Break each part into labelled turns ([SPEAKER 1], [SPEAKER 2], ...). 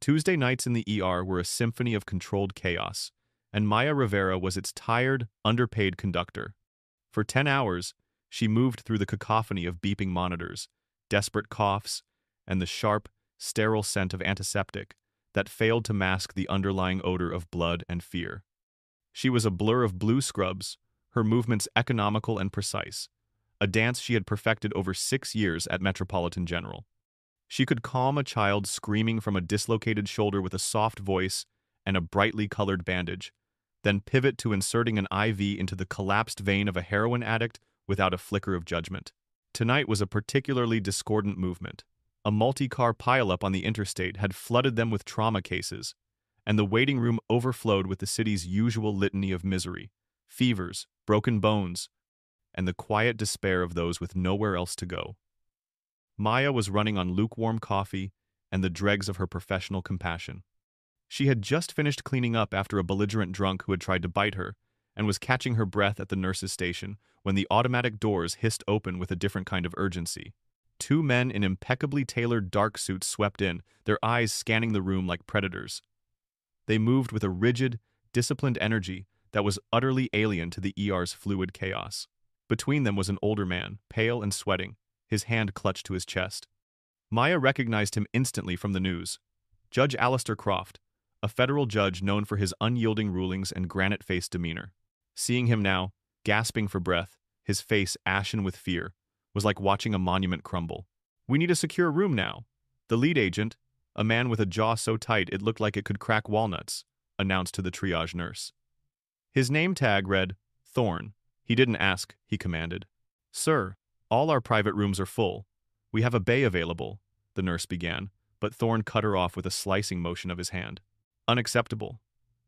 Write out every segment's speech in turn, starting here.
[SPEAKER 1] Tuesday nights in the ER were a symphony of controlled chaos, and Maya Rivera was its tired, underpaid conductor. For 10 hours, she moved through the cacophony of beeping monitors, desperate coughs, and the sharp, sterile scent of antiseptic that failed to mask the underlying odor of blood and fear. She was a blur of blue scrubs, her movements economical and precise, a dance she had perfected over 6 years at Metropolitan General. She could calm a child screaming from a dislocated shoulder with a soft voice and a brightly colored bandage, then pivot to inserting an IV into the collapsed vein of a heroin addict without a flicker of judgment. Tonight was a particularly discordant movement. A multi-car pileup on the interstate had flooded them with trauma cases, and the waiting room overflowed with the city's usual litany of misery, fevers, broken bones, and the quiet despair of those with nowhere else to go. Maya was running on lukewarm coffee and the dregs of her professional compassion. She had just finished cleaning up after a belligerent drunk who had tried to bite her, and was catching her breath at the nurse's station when the automatic doors hissed open with a different kind of urgency. 2 men in impeccably tailored dark suits swept in, their eyes scanning the room like predators. They moved with a rigid, disciplined energy that was utterly alien to the ER's fluid chaos. Between them was an older man, pale and sweating, his hand clutched to his chest. Maya recognized him instantly from the news. Judge Alistair Croft, a federal judge known for his unyielding rulings and granite-faced demeanor. Seeing him now, gasping for breath, his face ashen with fear, was like watching a monument crumble. "We need a secure room now," the lead agent, a man with a jaw so tight it looked like it could crack walnuts, announced to the triage nurse. His name tag read, Thorne. He didn't ask, he commanded. "Sir, all our private rooms are full. We have a bay available," the nurse began, but Thorne cut her off with a slicing motion of his hand. "Unacceptable.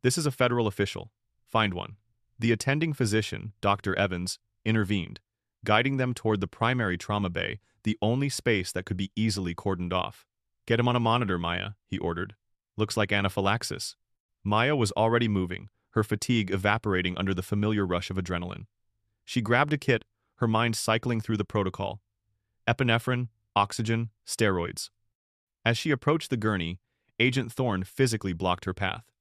[SPEAKER 1] This is a federal official. Find one." The attending physician, Dr. Evans, intervened, guiding them toward the primary trauma bay, the only space that could be easily cordoned off. "Get him on a monitor, Maya," he ordered. "Looks like anaphylaxis." Maya was already moving, her fatigue evaporating under the familiar rush of adrenaline. She grabbed a kit, her mind cycling through the protocol. Epinephrine, oxygen, steroids. As she approached the gurney, Agent Thorne physically blocked her path.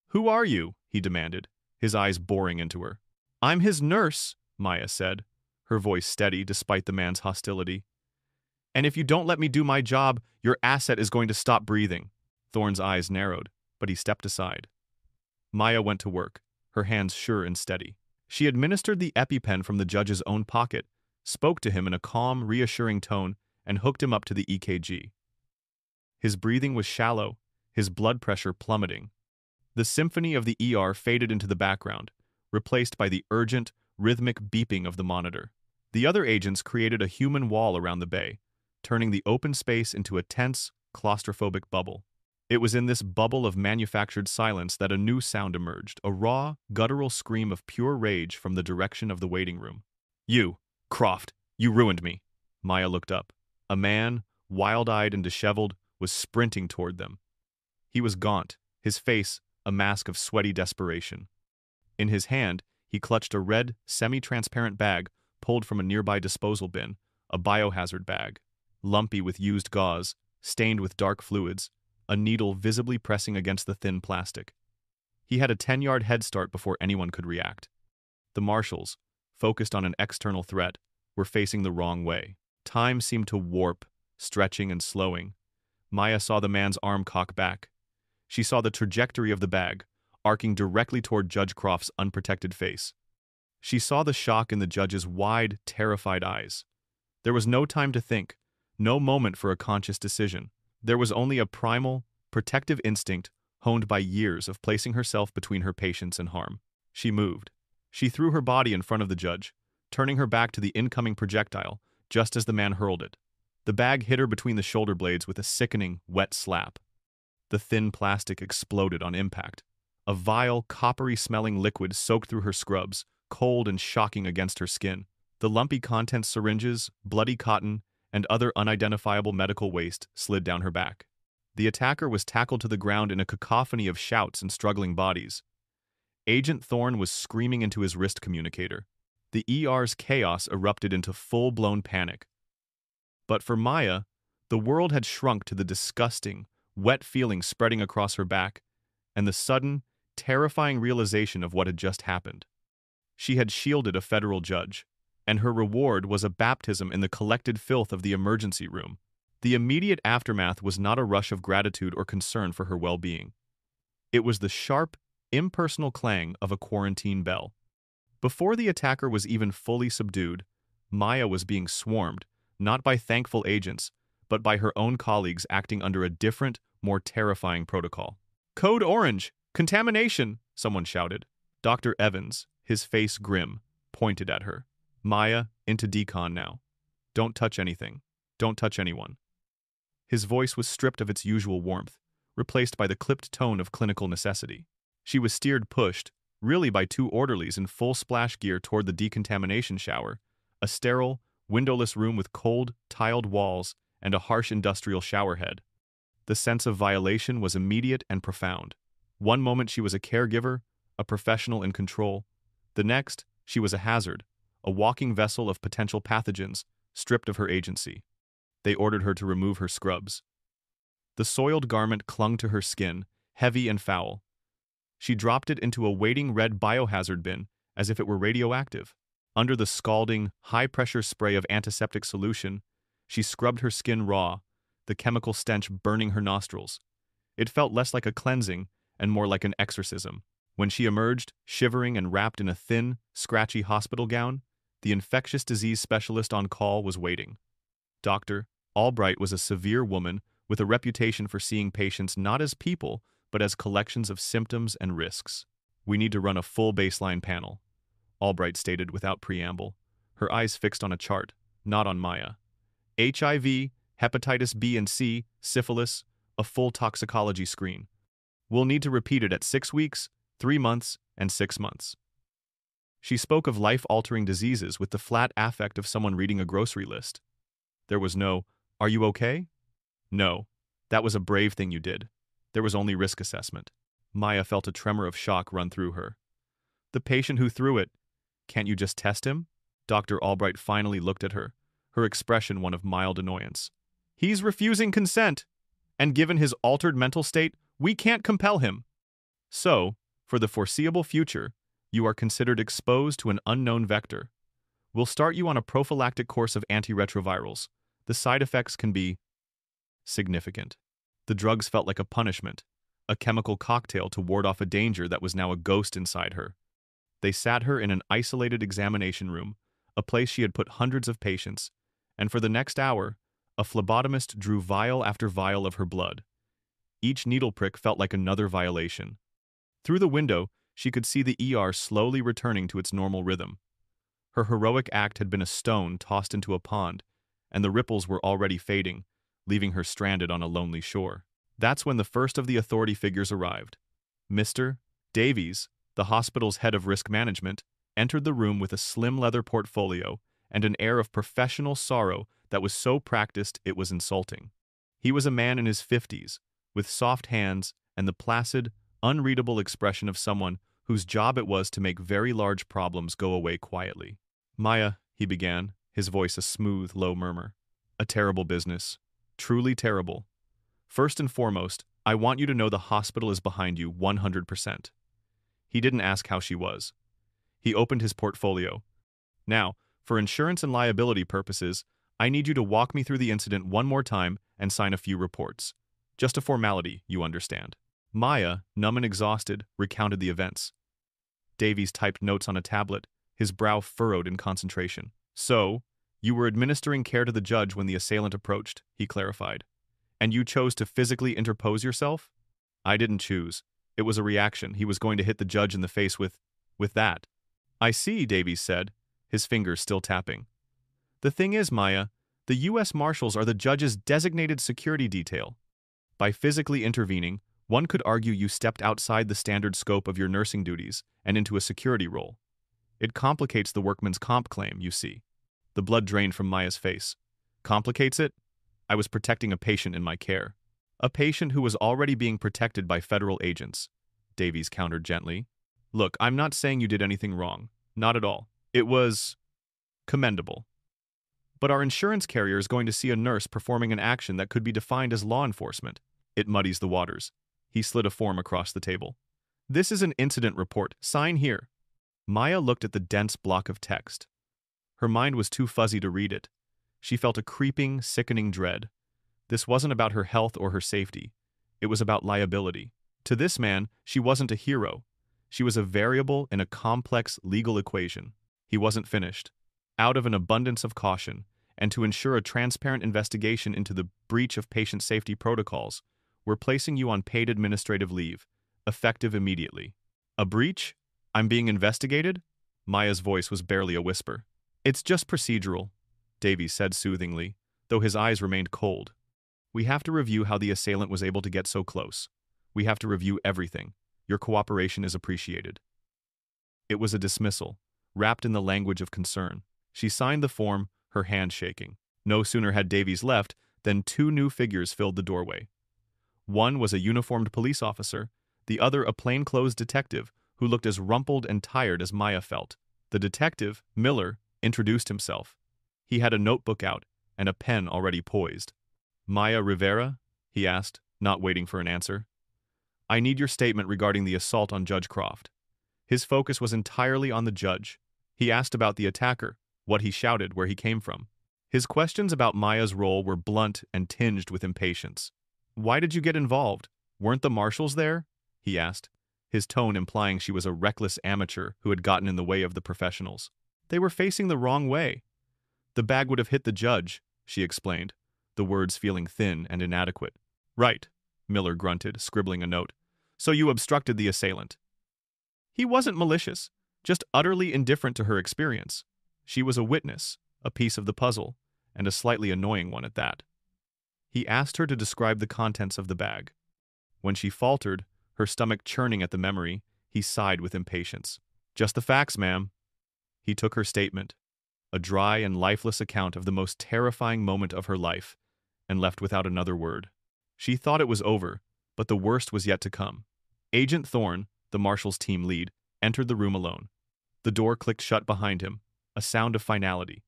[SPEAKER 1] "Who are you?" he demanded, his eyes boring into her. "I'm his nurse," Maya said, her voice steady despite the man's hostility. "And if you don't let me do my job, your asset is going to stop breathing." Thorne's eyes narrowed, but he stepped aside. Maya went to work, her hands sure and steady. She administered the EpiPen from the judge's own pocket, spoke to him in a calm, reassuring tone, and hooked him up to the EKG. His breathing was shallow, his blood pressure plummeting. The symphony of the ER faded into the background, replaced by the urgent, rhythmic beeping of the monitor. The other agents created a human wall around the bay, turning the open space into a tense, claustrophobic bubble. It was in this bubble of manufactured silence that a new sound emerged, a raw, guttural scream of pure rage from the direction of the waiting room. "You, Croft, you ruined me." Maya looked up. A man, wild-eyed and disheveled, was sprinting toward them. He was gaunt, his face a mask of sweaty desperation. In his hand, he clutched a red, semi-transparent bag pulled from a nearby disposal bin, a biohazard bag. Lumpy with used gauze, stained with dark fluids, a needle visibly pressing against the thin plastic. He had a 10-yard head start before anyone could react. The Marshals, focused on an external threat, were facing the wrong way. Time seemed to warp, stretching and slowing. Maya saw the man's arm cock back. She saw the trajectory of the bag, arcing directly toward Judge Croft's unprotected face. She saw the shock in the judge's wide, terrified eyes. There was no time to think, no moment for a conscious decision. There was only a primal, protective instinct honed by years of placing herself between her patients and harm. She moved. She threw her body in front of the judge, turning her back to the incoming projectile just as the man hurled it. The bag hit her between the shoulder blades with a sickening, wet slap. The thin plastic exploded on impact. A vile, coppery-smelling liquid soaked through her scrubs, cold and shocking against her skin. The lumpy contents syringes, bloody cotton, and other unidentifiable medical waste slid down her back. The attacker was tackled to the ground in a cacophony of shouts and struggling bodies. Agent Thorne was screaming into his wrist communicator. The ER's chaos erupted into full-blown panic. But for Maya, the world had shrunk to the disgusting, wet feeling spreading across her back, and the sudden, terrifying realization of what had just happened. She had shielded a federal judge, and her reward was a baptism in the collected filth of the emergency room. The immediate aftermath was not a rush of gratitude or concern for her well-being. It was the sharp, impersonal clang of a quarantine bell. Before the attacker was even fully subdued, Maya was being swarmed, not by thankful agents, but by her own colleagues acting under a different, more terrifying protocol. "Code Orange! Contamination!" someone shouted. Dr. Evans, his face grim, pointed at her. "Maya, into decon now. Don't touch anything. Don't touch anyone." His voice was stripped of its usual warmth, replaced by the clipped tone of clinical necessity. She was pushed, really by two orderlies in full splash gear toward the decontamination shower, a sterile, windowless room with cold, tiled walls and a harsh industrial showerhead. The sense of violation was immediate and profound. One moment she was a caregiver, a professional in control. The next, she was a hazard, a walking vessel of potential pathogens, stripped of her agency. They ordered her to remove her scrubs. The soiled garment clung to her skin, heavy and foul. She dropped it into a waiting red biohazard bin as if it were radioactive. Under the scalding, high-pressure spray of antiseptic solution, she scrubbed her skin raw, the chemical stench burning her nostrils. It felt less like a cleansing and more like an exorcism. When she emerged, shivering and wrapped in a thin, scratchy hospital gown, the infectious disease specialist on call was waiting. Dr. Albright was a severe woman with a reputation for seeing patients not as people, but as collections of symptoms and risks. "We need to run a full baseline panel," Albright stated without preamble, her eyes fixed on a chart, not on Maya. "HIV, hepatitis B and C, syphilis, a full toxicology screen. We'll need to repeat it at 6 weeks, 3 months, and 6 months." She spoke of life-altering diseases with the flat affect of someone reading a grocery list. There was no, "Are you okay?" No, that was a brave thing you did. There was only risk assessment. Maya felt a tremor of shock run through her. "The patient who threw it, can't you just test him?" Dr. Albright finally looked at her, her expression one of mild annoyance. "He's refusing consent, and given his altered mental state, we can't compel him. So, for the foreseeable future, you are considered exposed to an unknown vector. We'll start you on a prophylactic course of antiretrovirals. The side effects can be significant." The drugs felt like a punishment, a chemical cocktail to ward off a danger that was now a ghost inside her. They sat her in an isolated examination room, a place she had put hundreds of patients, and for the next hour, a phlebotomist drew vial after vial of her blood. Each needle prick felt like another violation. Through the window, she could see the ER slowly returning to its normal rhythm. Her heroic act had been a stone tossed into a pond, and the ripples were already fading, leaving her stranded on a lonely shore. That's when the first of the authority figures arrived. Mr. Davies, the hospital's head of risk management, entered the room with a slim leather portfolio and an air of professional sorrow that was so practiced it was insulting. He was a man in his 50s, with soft hands and the placid, unreadable expression of someone whose job it was to make very large problems go away quietly. "Maya," he began, his voice a smooth, low murmur. "A terrible business. Truly terrible. First and foremost, I want you to know the hospital is behind you 100%. He didn't ask how she was. He opened his portfolio. "Now, for insurance and liability purposes, I need you to walk me through the incident one more time and sign a few reports. Just a formality, you understand." Maya, numb and exhausted, recounted the events. Davies typed notes on a tablet, his brow furrowed in concentration. "So, you were administering care to the judge when the assailant approached," he clarified. "And you chose to physically interpose yourself?" "I didn't choose. It was a reaction. He was going to hit the judge in the face with that." "I see," Davies said, his fingers still tapping. "The thing is, Maya, the U.S. Marshals are the judge's designated security detail. By physically intervening, one could argue you stepped outside the standard scope of your nursing duties and into a security role. It complicates the workman's comp claim, you see." The blood drained from Maya's face. "Complicates it? I was protecting a patient in my care." "A patient who was already being protected by federal agents," Davies countered gently. "Look, I'm not saying you did anything wrong. Not at all. It was commendable. But our insurance carrier is going to see a nurse performing an action that could be defined as law enforcement. It muddies the waters. He slid a form across the table. This is an incident report. Sign here. Maya looked at the dense block of text. Her mind was too fuzzy to read it. She felt a creeping, sickening dread. This wasn't about her health or her safety. It was about liability. To this man, she wasn't a hero. She was a variable in a complex legal equation. He wasn't finished. Out of an abundance of caution, and to ensure a transparent investigation into the breach of patient safety protocols, we're placing you on paid administrative leave, effective immediately. A breach? I'm being investigated? Maya's voice was barely a whisper. It's just procedural, Davies said soothingly, though his eyes remained cold. We have to review how the assailant was able to get so close. We have to review everything. Your cooperation is appreciated. It was a dismissal, wrapped in the language of concern. She signed the form, her hand shaking. No sooner had Davies left than two new figures filled the doorway. One was a uniformed police officer, the other a plainclothes detective who looked as rumpled and tired as Maya felt. The detective, Miller, introduced himself. He had a notebook out and a pen already poised. Maya Rivera? He asked, not waiting for an answer. I need your statement regarding the assault on Judge Croft. His focus was entirely on the judge. He asked about the attacker, what he shouted, where he came from. His questions about Maya's role were blunt and tinged with impatience. Why did you get involved? Weren't the Marshals there? He asked, his tone implying she was a reckless amateur who had gotten in the way of the professionals. They were facing the wrong way. The bag would have hit the judge, she explained, the words feeling thin and inadequate. Right, Miller grunted, scribbling a note. So you obstructed the assailant. He wasn't malicious, just utterly indifferent to her experience. She was a witness, a piece of the puzzle, and a slightly annoying one at that. He asked her to describe the contents of the bag. When she faltered, her stomach churning at the memory, he sighed with impatience. Just the facts, ma'am. He took her statement, a dry and lifeless account of the most terrifying moment of her life, and left without another word. She thought it was over, but the worst was yet to come. Agent Thorne, the Marshals team lead, entered the room alone. The door clicked shut behind him, a sound of finality.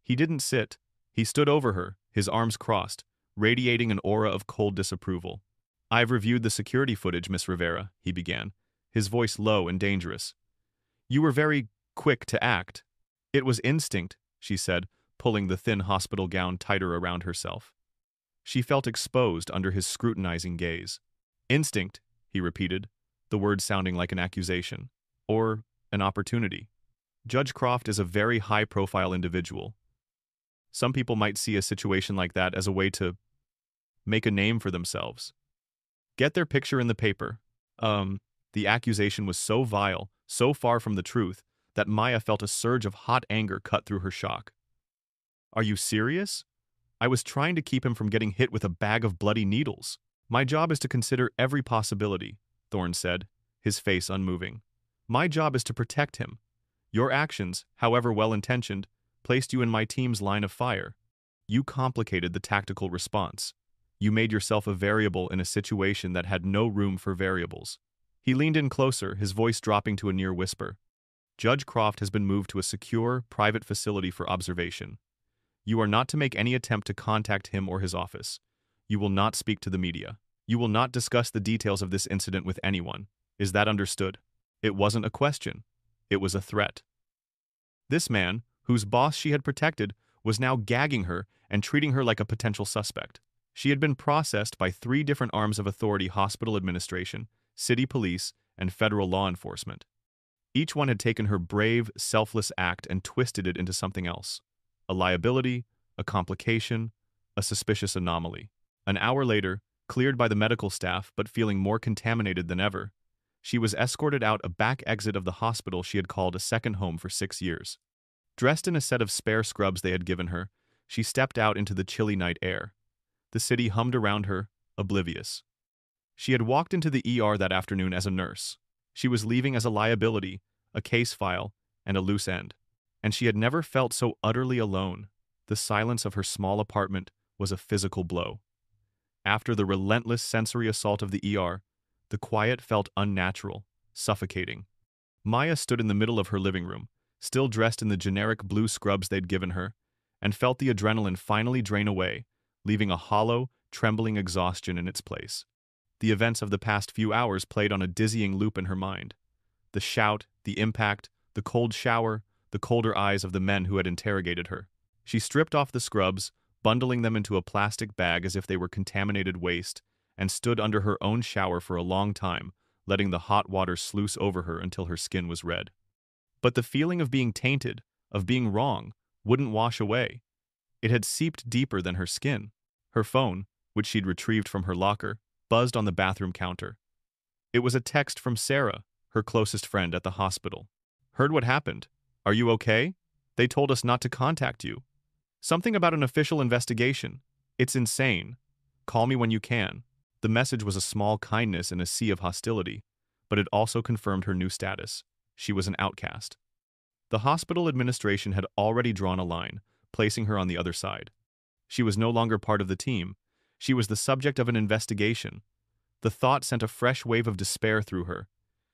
[SPEAKER 1] He didn't sit. He stood over her, his arms crossed, radiating an aura of cold disapproval. I've reviewed the security footage, Miss Rivera, he began, his voice low and dangerous. You were very quick to act. It was instinct, she said, pulling the thin hospital gown tighter around herself. She felt exposed under his scrutinizing gaze. Instinct, he repeated, the word sounding like an accusation. Or an opportunity. Judge Croft is a very high-profile individual. Some people might see a situation like that as a way to make a name for themselves. Get their picture in the paper. The accusation was so vile, so far from the truth, that Maya felt a surge of hot anger cut through her shock. Are you serious? I was trying to keep him from getting hit with a bag of bloody needles. My job is to consider every possibility, Thorne said, his face unmoving. My job is to protect him. Your actions, however well-intentioned, placed you in my team's line of fire. You complicated the tactical response. You made yourself a variable in a situation that had no room for variables. He leaned in closer, his voice dropping to a near whisper. Judge Croft has been moved to a secure, private facility for observation. You are not to make any attempt to contact him or his office. You will not speak to the media. You will not discuss the details of this incident with anyone. Is that understood? It wasn't a question. It was a threat. This man, whose boss she had protected, was now gagging her and treating her like a potential suspect. She had been processed by 3 different arms of authority: hospital administration, city police, and federal law enforcement. Each one had taken her brave, selfless act and twisted it into something else. A liability, a complication, a suspicious anomaly. An hour later, cleared by the medical staff but feeling more contaminated than ever, she was escorted out a back exit of the hospital she had called a second home for 6 years. Dressed in a set of spare scrubs they had given her, she stepped out into the chilly night air. The city hummed around her, oblivious. She had walked into the ER that afternoon as a nurse. She was leaving as a liability, a case file, and a loose end. And she had never felt so utterly alone. The silence of her small apartment was a physical blow. After the relentless sensory assault of the ER, the quiet felt unnatural, suffocating. Maya stood in the middle of her living room, still dressed in the generic blue scrubs they'd given her, and felt the adrenaline finally drain away, leaving a hollow, trembling exhaustion in its place. The events of the past few hours played on a dizzying loop in her mind. The shout, the impact, the cold shower, the colder eyes of the men who had interrogated her. She stripped off the scrubs, bundling them into a plastic bag as if they were contaminated waste, and stood under her own shower for a long time, letting the hot water sluice over her until her skin was red. But the feeling of being tainted, of being wrong, wouldn't wash away. It had seeped deeper than her skin. Her phone, which she'd retrieved from her locker, buzzed on the bathroom counter. It was a text from Sarah, her closest friend at the hospital. "Heard what happened. Are you okay? They told us not to contact you. Something about an official investigation. It's insane. Call me when you can." The message was a small kindness in a sea of hostility, but it also confirmed her new status. She was an outcast. The hospital administration had already drawn a line, placing her on the other side. She was no longer part of the team. She was the subject of an investigation. The thought sent a fresh wave of despair through her.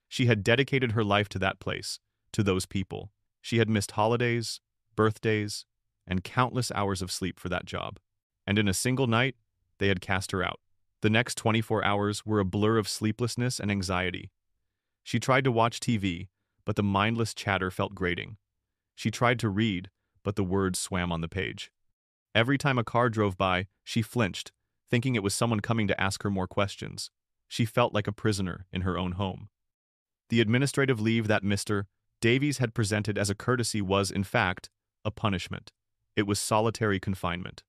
[SPEAKER 1] She had dedicated her life to that place, to those people. She had missed holidays, birthdays, and countless hours of sleep for that job. And in a single night, they had cast her out. The next 24 hours were a blur of sleeplessness and anxiety. She tried to watch TV, but the mindless chatter felt grating. She tried to read, but the words swam on the page. Every time a car drove by, she flinched, thinking it was someone coming to ask her more questions. She felt like a prisoner in her own home. The administrative leave that Mr. Davies had presented as a courtesy was, in fact, a punishment. It was solitary confinement.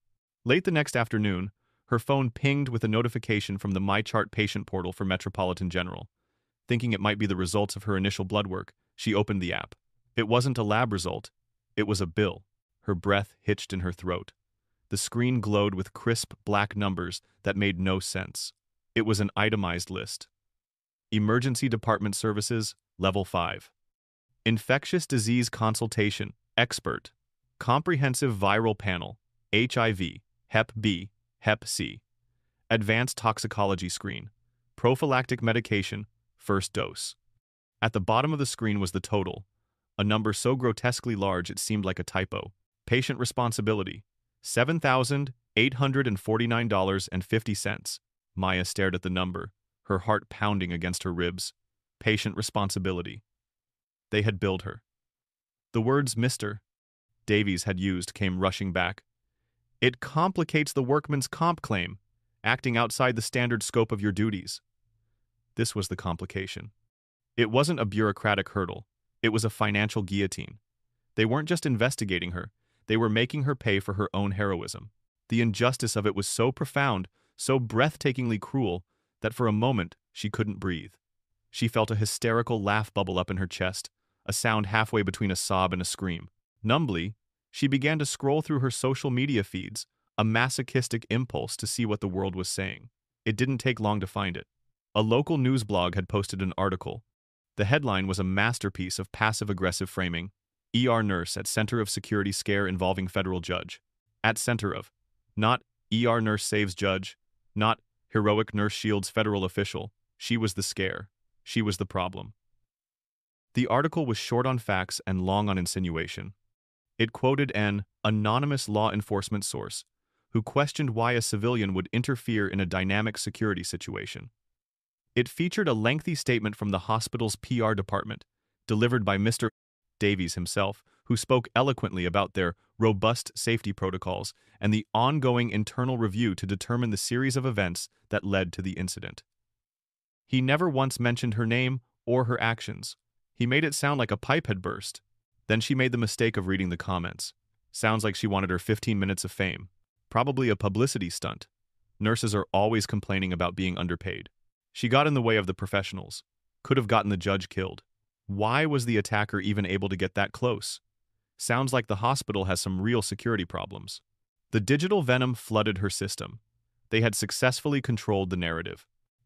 [SPEAKER 1] Late the next afternoon, her phone pinged with a notification from the MyChart patient portal for Metropolitan General. Thinking it might be the results of her initial blood work, she opened the app. It wasn't a lab result. It was a bill. Her breath hitched in her throat. The screen glowed with crisp black numbers that made no sense. It was an itemized list. Emergency Department Services, Level 5. Infectious Disease Consultation, Expert. Comprehensive Viral Panel, HIV, Hep B, Hep C. Advanced Toxicology Screen. Prophylactic Medication, First Dose. At the bottom of the screen was the total, a number so grotesquely large it seemed like a typo. Patient Responsibility, $7,849.50. Maya stared at the number, her heart pounding against her ribs. Patient Responsibility. They had billed her. The words Mr. Davies had used came rushing back. "It complicates the workman's comp claim, acting outside the standard scope of your duties." This was the complication. It wasn't a bureaucratic hurdle. It was a financial guillotine. They weren't just investigating her. They were making her pay for her own heroism. The injustice of it was so profound, so breathtakingly cruel, that for a moment she couldn't breathe. She felt a hysterical laugh bubble up in her chest, a sound halfway between a sob and a scream. Numbly, she began to scroll through her social media feeds, a masochistic impulse to see what the world was saying. It didn't take long to find it. A local news blog had posted an article. The headline was a masterpiece of passive-aggressive framing. ER nurse at center of security scare involving federal judge. At center of. Not ER nurse saves judge. Not heroic nurse shields federal official. She was the scare. She was the problem. The article was short on facts and long on insinuation. It quoted an anonymous law enforcement source who questioned why a civilian would interfere in a dynamic security situation. It featured a lengthy statement from the hospital's PR department, delivered by Mr. Davies himself, who spoke eloquently about their robust safety protocols and the ongoing internal review to determine the series of events that led to the incident. He never once mentioned her name or her actions. He made it sound like a pipe had burst. Then she made the mistake of reading the comments. Sounds like she wanted her 15 minutes of fame. Probably a publicity stunt. Nurses are always complaining about being underpaid. She got in the way of the professionals. Could have gotten the judge killed. Why was the attacker even able to get that close? Sounds like the hospital has some real security problems. The digital venom flooded her system. They had successfully controlled the narrative.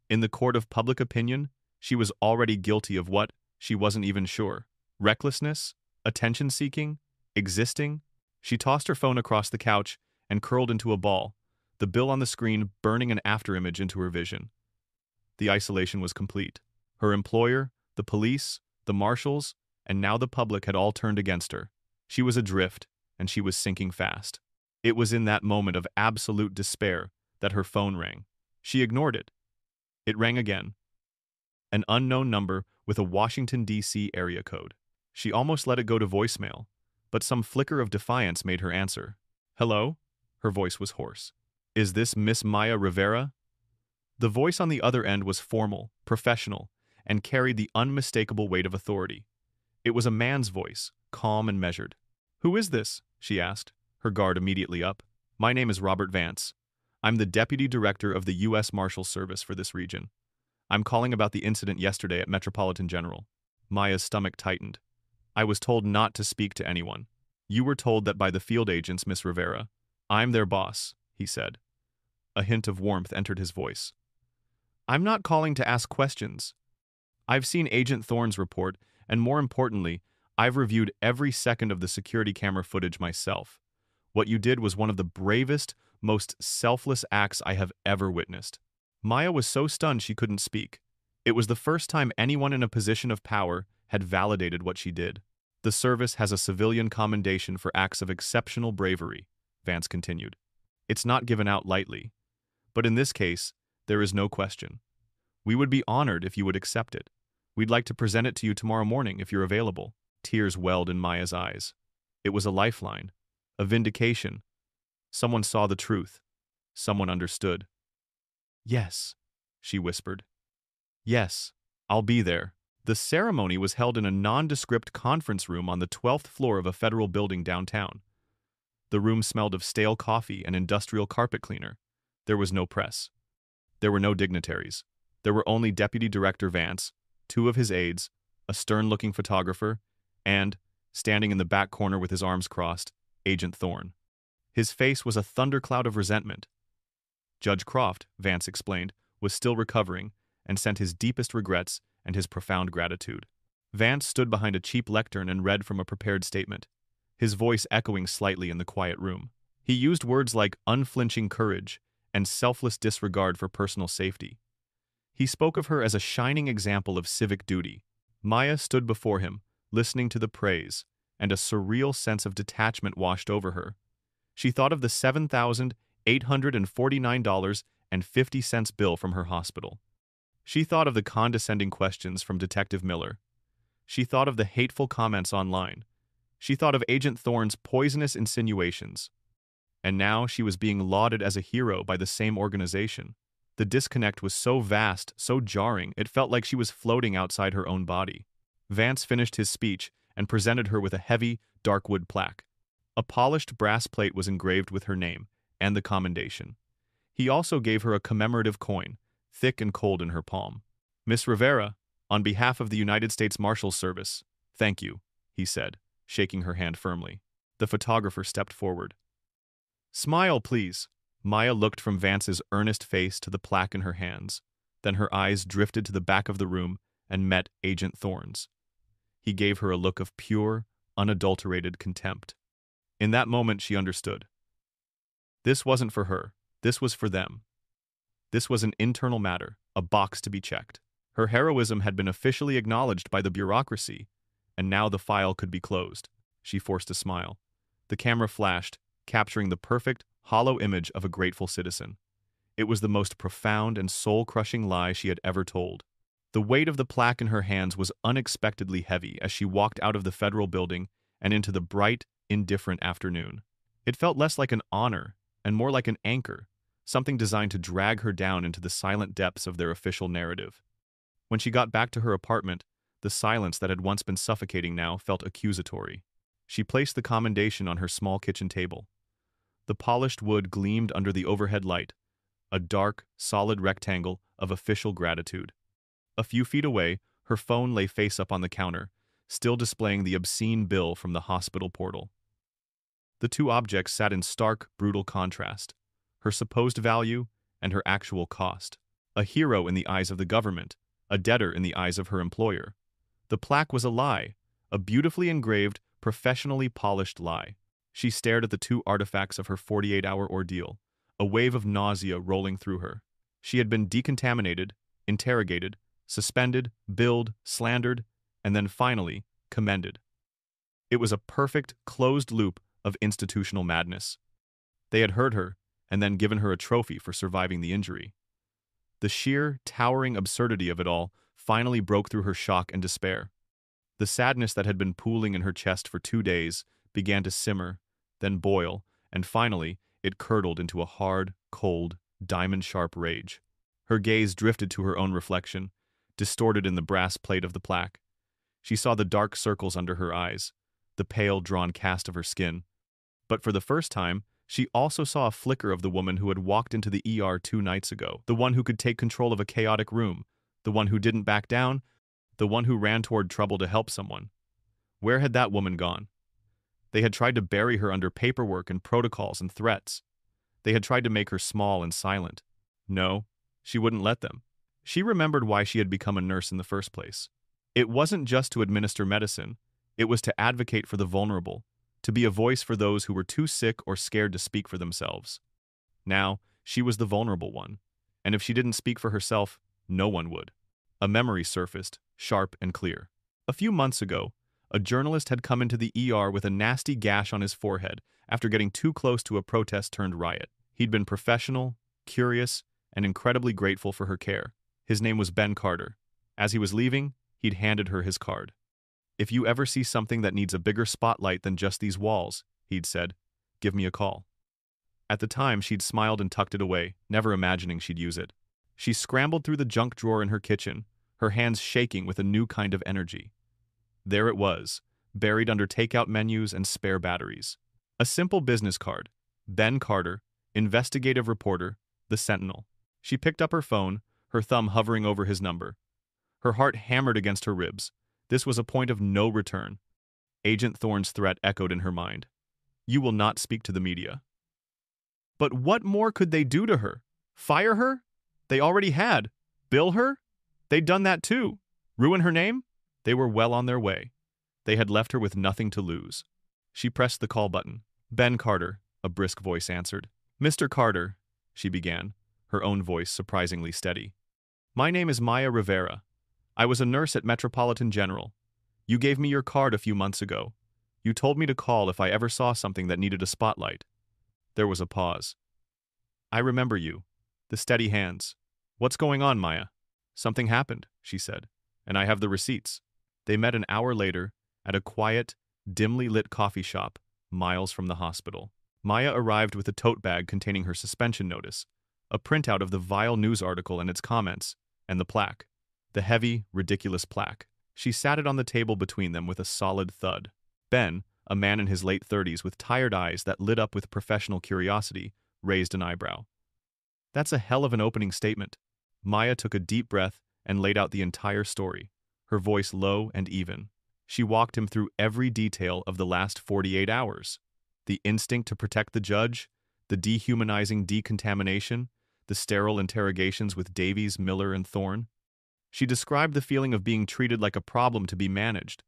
[SPEAKER 1] In the court of public opinion, she was already guilty of what she wasn't even sure. Recklessness? Attention-seeking? Existing? She tossed her phone across the couch and curled into a ball, the bill on the screen burning an afterimage into her vision. The isolation was complete. Her employer, the police, the marshals, and now the public had all turned against her. She was adrift, and she was sinking fast. It was in that moment of absolute despair that her phone rang. She ignored it. It rang again. An unknown number with a Washington, D.C. area code. She almost let it go to voicemail, but some flicker of defiance made her answer. "Hello?" Her voice was hoarse. "Is this Miss Maya Rivera?" The voice on the other end was formal, professional, and carried the unmistakable weight of authority. It was a man's voice, calm and measured. "Who is this?" she asked, her guard immediately up. "My name is Robert Vance. I'm the Deputy Director of the U.S. Marshals Service for this region. I'm calling about the incident yesterday at Metropolitan General." Maya's stomach tightened. "I was told not to speak to anyone. You were told that by the field agents, Miss Rivera. I'm their boss," he said. A hint of warmth entered his voice. "I'm not calling to ask questions. I've seen Agent Thorne's report, and more importantly, I've reviewed every second of the security camera footage myself. What you did was one of the bravest, most selfless acts I have ever witnessed." Maya was so stunned she couldn't speak. It was the first time anyone in a position of power had validated what she did. "The service has a civilian commendation for acts of exceptional bravery," Vance continued. "It's not given out lightly. But in this case, there is no question. We would be honored if you would accept it. We'd like to present it to you tomorrow morning if you're available." Tears welled in Maya's eyes. It was a lifeline, a vindication. Someone saw the truth. Someone understood. "Yes," she whispered. "Yes, I'll be there." The ceremony was held in a nondescript conference room on the 12th floor of a federal building downtown. The room smelled of stale coffee and industrial carpet cleaner. There was no press. There were no dignitaries. There were only Deputy Director Vance, two of his aides, a stern-looking photographer, and, standing in the back corner with his arms crossed, Agent Thorne. His face was a thundercloud of resentment. Judge Croft, Vance explained, was still recovering and sent his deepest regrets and his profound gratitude. Vance stood behind a cheap lectern and read from a prepared statement, his voice echoing slightly in the quiet room. He used words like unflinching courage and selfless disregard for personal safety. He spoke of her as a shining example of civic duty. Maya stood before him, listening to the praise, and a surreal sense of detachment washed over her. She thought of the $7,849.50 bill from her hospital. She thought of the condescending questions from Detective Miller. She thought of the hateful comments online. She thought of Agent Thorne's poisonous insinuations. And now she was being lauded as a hero by the same organization. The disconnect was so vast, so jarring, it felt like she was floating outside her own body. Vance finished his speech and presented her with a heavy, dark wood plaque. A polished brass plate was engraved with her name and the commendation. He also gave her a commemorative coin, thick and cold in her palm. "Miss Rivera, on behalf of the United States Marshals Service, thank you," he said, shaking her hand firmly. The photographer stepped forward. "Smile, please." Maya looked from Vance's earnest face to the plaque in her hands. Then her eyes drifted to the back of the room and met Agent Thorne's. He gave her a look of pure, unadulterated contempt. In that moment, she understood. This wasn't for her. This was for them. This was an internal matter, a box to be checked. Her heroism had been officially acknowledged by the bureaucracy, and now the file could be closed. She forced a smile. The camera flashed, capturing the perfect, hollow image of a grateful citizen. It was the most profound and soul-crushing lie she had ever told. The weight of the plaque in her hands was unexpectedly heavy as she walked out of the federal building and into the bright, indifferent afternoon. It felt less like an honor and more like an anchor, something designed to drag her down into the silent depths of their official narrative. When she got back to her apartment, the silence that had once been suffocating now felt accusatory. She placed the commendation on her small kitchen table. The polished wood gleamed under the overhead light, a dark, solid rectangle of official gratitude. A few feet away, her phone lay face up on the counter, still displaying the obscene bill from the hospital portal. The two objects sat in stark, brutal contrast, her supposed value and her actual cost. A hero in the eyes of the government, a debtor in the eyes of her employer. The plaque was a lie, a beautifully engraved, professionally polished lie. She stared at the two artifacts of her 48-hour ordeal, a wave of nausea rolling through her. She had been decontaminated, interrogated, suspended, billed, slandered, and then finally, commended. It was a perfect, closed loop of institutional madness. They had hurt her and then given her a trophy for surviving the injury. The sheer, towering absurdity of it all finally broke through her shock and despair. The sadness that had been pooling in her chest for 2 days began to simmer, then boil, and finally it curdled into a hard, cold, diamond-sharp rage. Her gaze drifted to her own reflection, distorted in the brass plate of the plaque. She saw the dark circles under her eyes, the pale, drawn cast of her skin. But for the first time, she also saw a flicker of the woman who had walked into the ER 2 nights ago, the one who could take control of a chaotic room, the one who didn't back down, the one who ran toward trouble to help someone. Where had that woman gone? They had tried to bury her under paperwork and protocols and threats. They had tried to make her small and silent. No, she wouldn't let them. She remembered why she had become a nurse in the first place. It wasn't just to administer medicine, it was to advocate for the vulnerable, to be a voice for those who were too sick or scared to speak for themselves. Now, she was the vulnerable one, and if she didn't speak for herself, no one would. A memory surfaced, sharp and clear. A few months ago, a journalist had come into the ER with a nasty gash on his forehead after getting too close to a protest-turned-riot. He'd been professional, curious, and incredibly grateful for her care. His name was Ben Carter. As he was leaving, he'd handed her his card. "If you ever see something that needs a bigger spotlight than just these walls," he'd said, "give me a call." At the time, she'd smiled and tucked it away, never imagining she'd use it. She scrambled through the junk drawer in her kitchen, her hands shaking with a new kind of energy. There it was, buried under takeout menus and spare batteries. A simple business card. Ben Carter, investigative reporter, The Sentinel. She picked up her phone, her thumb hovering over his number. Her heart hammered against her ribs. This was a point of no return. Agent Thorne's threat echoed in her mind. "You will not speak to the media." But what more could they do to her? Fire her? They already had. Bill her? They'd done that too. Ruin her name? They were well on their way. They had left her with nothing to lose. She pressed the call button. "Ben Carter," a brisk voice answered. "Mr. Carter," she began, her own voice surprisingly steady. "My name is Maya Rivera. I was a nurse at Metropolitan General. You gave me your card a few months ago. You told me to call if I ever saw something that needed a spotlight." There was a pause. "I remember you. The steady hands. What's going on, Maya?" "Something happened," she said, "and I have the receipts." They met an hour later at a quiet, dimly lit coffee shop miles from the hospital. Maya arrived with a tote bag containing her suspension notice, a printout of the vile news article and its comments, and the plaque. The heavy, ridiculous plaque. She sat it on the table between them with a solid thud. Ben, a man in his late 30s with tired eyes that lit up with professional curiosity, raised an eyebrow. "That's a hell of an opening statement." Maya took a deep breath and laid out the entire story, her voice low and even. She walked him through every detail of the last 48 hours. The instinct to protect the judge, the dehumanizing decontamination, the sterile interrogations with Davies, Miller, and Thorne. She described the feeling of being treated like a problem to be managed.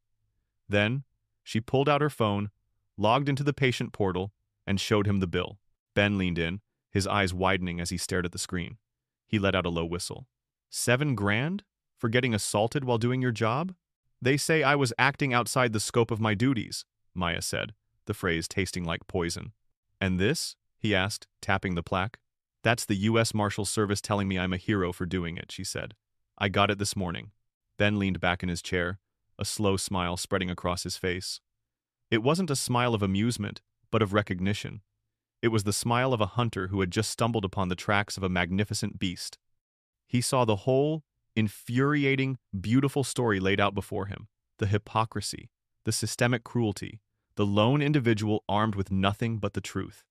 [SPEAKER 1] Then, she pulled out her phone, logged into the patient portal, and showed him the bill. Ben leaned in, his eyes widening as he stared at the screen. He let out a low whistle. $7 grand? For getting assaulted while doing your job? "They say I was acting outside the scope of my duties," Maya said, the phrase tasting like poison. "And this?" he asked, tapping the plaque. "That's the U.S. Marshals Service telling me I'm a hero for doing it," she said. "I got it this morning." Ben leaned back in his chair, a slow smile spreading across his face. It wasn't a smile of amusement, but of recognition. It was the smile of a hunter who had just stumbled upon the tracks of a magnificent beast. He saw the whole, infuriating, beautiful story laid out before him. The hypocrisy, the systemic cruelty, the lone individual armed with nothing but the truth.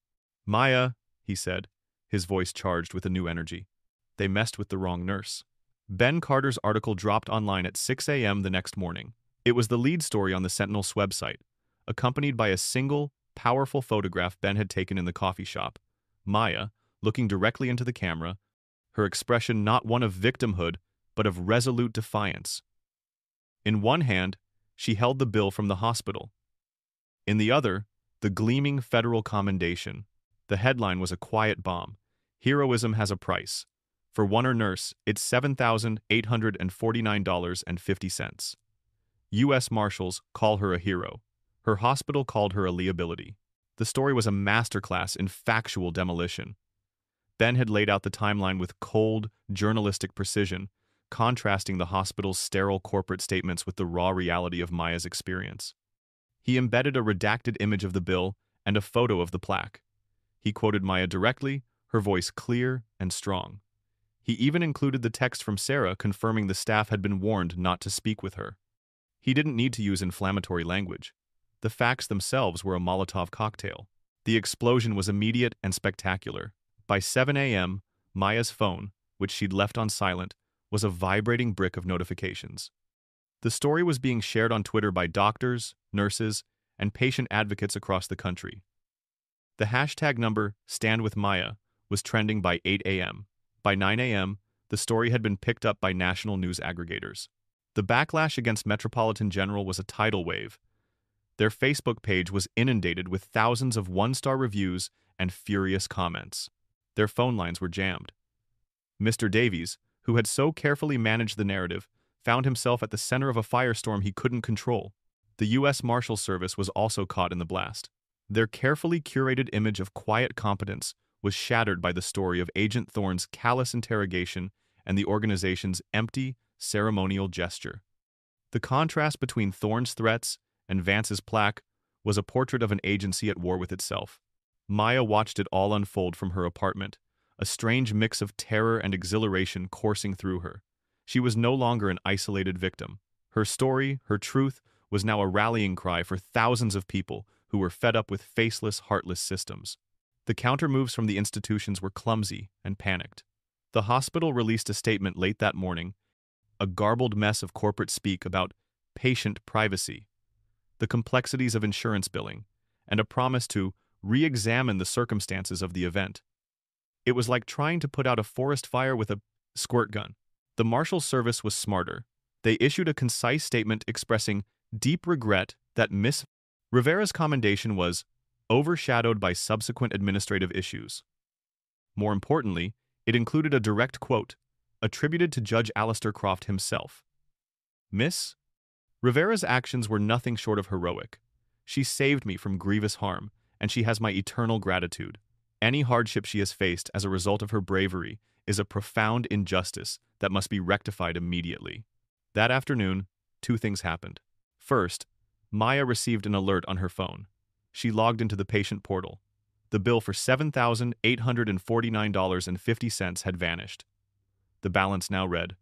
[SPEAKER 1] "Maya," he said, his voice charged with a new energy. "They messed with the wrong nurse." Ben Carter's article dropped online at 6 a.m. the next morning. It was the lead story on the Sentinel's website, accompanied by a single, powerful photograph Ben had taken in the coffee shop. Maya, looking directly into the camera, her expression not one of victimhood, but of resolute defiance. In one hand, she held the bill from the hospital. In the other, the gleaming federal commendation. The headline was a quiet bomb. "Heroism has a price. For one nurse, it's $7,849.50. U.S. Marshals call her a hero. Her hospital called her a liability." The The story was a masterclass in factual demolition. Ben had laid out the timeline with cold, journalistic precision, contrasting the hospital's sterile corporate statements with the raw reality of Maya's experience. He embedded a redacted image of the bill and a photo of the plaque. He quoted Maya directly, her voice clear and strong. He even included the text from Sarah confirming the staff had been warned not to speak with her. He didn't need to use inflammatory language. The facts themselves were a Molotov cocktail. The explosion was immediate and spectacular. By 7 a.m., Maya's phone, which she'd left on silent, was a vibrating brick of notifications. The story was being shared on Twitter by doctors, nurses, and patient advocates across the country. The hashtag number #StandWithMaya was trending by 8 a.m. By 9 a.m., the story had been picked up by national news aggregators. The backlash against Metropolitan General was a tidal wave. Their Facebook page was inundated with thousands of one-star reviews and furious comments. Their phone lines were jammed. Mr. Davies, who had so carefully managed the narrative, found himself at the center of a firestorm he couldn't control. The U.S. Marshals Service was also caught in the blast. Their carefully curated image of quiet competence was shattered by the story of Agent Thorne's callous interrogation and the organization's empty, ceremonial gesture. The contrast between Thorne's threats and Vance's plaque was a portrait of an agency at war with itself. Maya watched it all unfold from her apartment, a strange mix of terror and exhilaration coursing through her. She was no longer an isolated victim. Her story, her truth, was now a rallying cry for thousands of people who were fed up with faceless, heartless systems. The counter-moves from the institutions were clumsy and panicked. The hospital released a statement late that morning, a garbled mess of corporate speak about patient privacy, the complexities of insurance billing, and a promise to re-examine the circumstances of the event. It was like trying to put out a forest fire with a squirt gun. The Marshals Service was smarter. They issued a concise statement expressing deep regret that Miss Rivera's commendation was overshadowed by subsequent administrative issues. More importantly, it included a direct quote, attributed to Judge Alistair Croft himself. Miss Rivera's actions were nothing short of heroic. She saved me from grievous harm, and she has my eternal gratitude. Any hardship she has faced as a result of her bravery is a profound injustice that must be rectified immediately. That afternoon, two things happened. First, Maya received an alert on her phone. She logged into the patient portal. The bill for $7,849.50 had vanished. The balance now read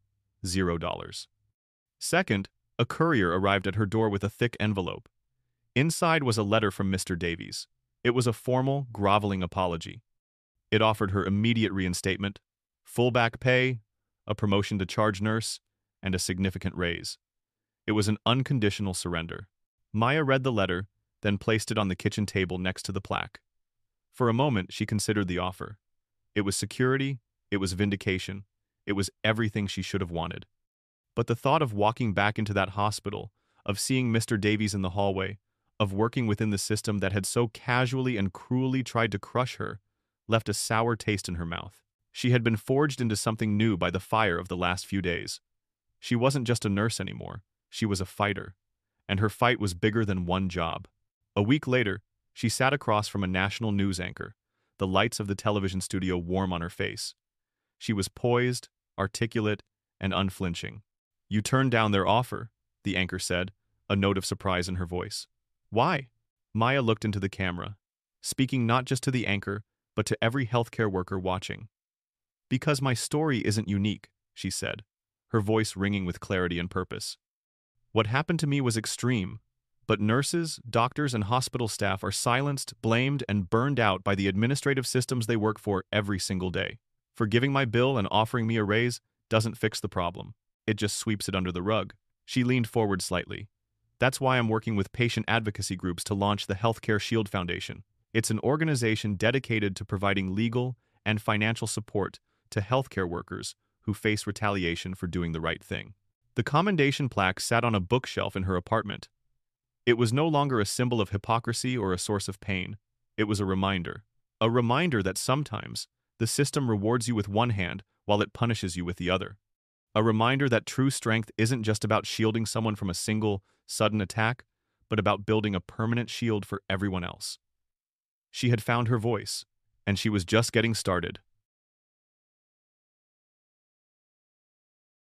[SPEAKER 1] $0. Second, a courier arrived at her door with a thick envelope. Inside was a letter from Mr. Davies. It was a formal, groveling apology. It offered her immediate reinstatement, full back pay, a promotion to charge nurse, and a significant raise. It was an unconditional surrender. Maya read the letter, then placed it on the kitchen table next to the plaque. For a moment, she considered the offer. It was security, it was vindication, it was everything she should have wanted. But the thought of walking back into that hospital, of seeing Mr. Davies in the hallway, of working within the system that had so casually and cruelly tried to crush her, left a sour taste in her mouth. She had been forged into something new by the fire of the last few days. She wasn't just a nurse anymore, she was a fighter. And her fight was bigger than one job. A week later, she sat across from a national news anchor, the lights of the television studio warm on her face. She was poised, articulate, and unflinching. "You turned down their offer," the anchor said, a note of surprise in her voice. "Why?" Maya looked into the camera, speaking not just to the anchor, but to every healthcare worker watching. "Because my story isn't unique," she said, her voice ringing with clarity and purpose. "What happened to me was extreme, but nurses, doctors, and hospital staff are silenced, blamed, and burned out by the administrative systems they work for every single day. Forgiving my bill and offering me a raise doesn't fix the problem. It just sweeps it under the rug." She leaned forward slightly. "That's why I'm working with patient advocacy groups to launch the Healthcare Shield Foundation. It's an organization dedicated to providing legal and financial support to healthcare workers who face retaliation for doing the right thing." The commendation plaque sat on a bookshelf in her apartment. It was no longer a symbol of hypocrisy or a source of pain. It was a reminder. A reminder that sometimes the system rewards you with one hand while it punishes you with the other. A reminder that true strength isn't just about shielding someone from a single, sudden attack, but about building a permanent shield for everyone else. She had found her voice, and she was just getting started.